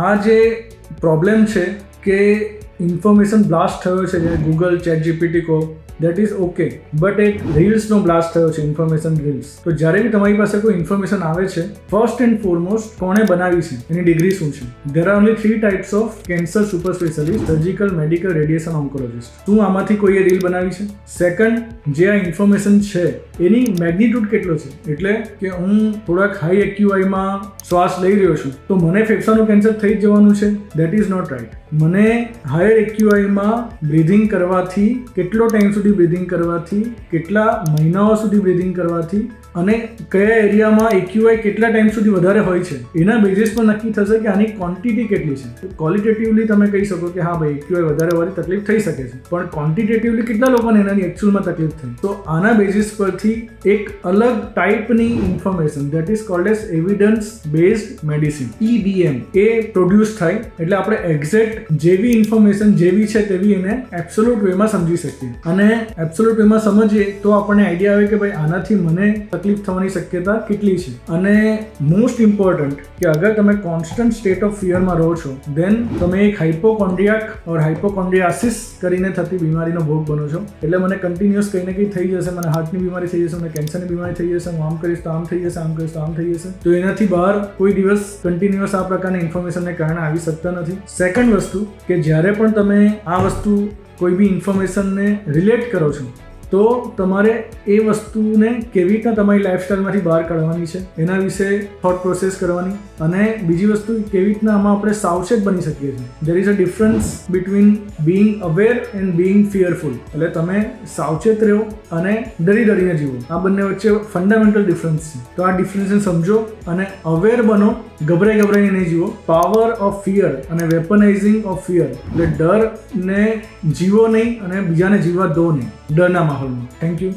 આ જે પ્રોબ્લેમ છે કે ઇન્ફોર્મેશન બ્લાસ્ટ થયો છે, જે ગૂગલ ChatGPT કહો, દેટ ઇઝ ઓકે, બટ એક રીલ્સનો બ્લાસ્ટ થયો છે, ઇન્ફોર્મેશન રીલ્સ. તો જ્યારે બી તમારી પાસે કોઈ ઇન્ફોર્મેશન આવે છે, ફર્સ્ટ એન્ડ ફોરમોસ્ટ કોણે બનાવી છે, એની ડિગ્રી શું છે. There are only 3 types of cancer super specialist: surgical, medical, radiation oncologist. શું આમાંથી કોઈએ રીલ બનાવી છે? સેકન્ડ, જે આ ઇન્ફોર્મેશન છે એની મેગ્નિટ્યુડ કેટલો છે, એટલે કે હું થોડાક હાઈ એક્યુઆઈમાં શ્વાસ લઈ રહ્યો છું તો મને ફેફસાનું કેન્સર થઈ જ જવાનું છે? That is not right. મને હાયર એક્યુઆઈમાં બ્રીધિંગ કરવાથી, કેટલો ટાઈમ સુધી બ્રીધિંગ કરવાથી, કેટલા મહિનાઓ સુધી બ્રીધિંગ કરવાથી અને કયા એરિયામાં એક્યુઆઈ કેટલા ટાઈમ સુધી વધારે હોય છે, એના બેઝિસ પર નક્કી થશે કે આની ક્વોન્ટિટી કેટલી છે. ક્વોલિટેટિવલી તમે કહી શકો કે હા ભાઈ એક્યુઆઈ વધારે હોવાથી તકલીફ થઈ શકે છે, પણ ક્વોન્ટિટેટિવલી કેટલા લોકોને એનાની એકચ્યુઅલમાં તકલીફ થઈ. તો આના બેઝિસ પરથી એક અલગ ટાઈપની information, that is called as evidence based medicine, EBM, A produce થાય. એટલે આપણે એક્ઝેક્ટ જેવી ઇન્ફોર્મેશન જેવી છે તેવી એને એબ્સોલ્યુટ વેમાં સમજી શકીએ, અને એબ્સોલ્યુટ વેમાં સમજીએ તો આપણને આઈડિયા આવે કે ભાઈ આનાથી મને તકલીફ થવાની શક્યતા કેટલી છે. અને મોસ્ટ ઇમ્પોર્ટન્ટ કે અગર તમે કોન્સ્ટન્ટ સ્ટેટ ઓફ ફિયરમાં રહો છો, દેન તમે એક હાઇપોકોન્ડ્રિયાક ઓર હાઇપોકોન્ડ્રિયાસિસ કરીને થતી બીમારીનો ભોગ બનો છો. એટલે મને કન્ટિન્યુઅસ કંઈ ને કંઈ થઈ જશે, મને હાર્ટની બીમારી થઈ જશે, મને કેન્સરની બીમારી થઈ જશે, હું આમ કરીશ તો આમ થઈ જશે, આમ કરીશ તો આમ થઈ જશે. તો એનાથી બહાર કોઈ દિવસ કન્ટિન્યુઅસ આ પ્રકારની ઇન્ફોર્મેશનને કારણે આવી શકતા નથી. સેકન્ડ વસ્તુ કે જ્યારે પણ તમે આ વસ્તુ કોઈ બી ઇન્ફોર્મેશનને રિલેટ કરો છો તો તમારે એ વસ્તુને કેવી રીતના તમારી લાઈફસ્ટાઈલમાંથી બહાર કાઢવાની છે એના વિશે થોટ પ્રોસેસ કરવાની. અને બીજી વસ્તુ કેવી રીતના આમાં આપણે સાવચેત બની શકીએ છીએ. There is a difference between Bing aware and Bing fearful. એટલે તમે સાવચેત રહો અને ડરીને જીવો, આ બંને વચ્ચે ફંડામેન્ટલ ડિફરન્સ છે. તો આ ડિફરન્સને સમજો અને અવેર બનો, ગભરાઈને નહીં જીવો. પાવર ઓફ ફિયર અને વેપનાઇઝિંગ ઓફ ફિયર, એટલે ડરને જીવો નહીં અને બીજાને જીવવા દો નહીં ડરના માહોલમાં. Thank you.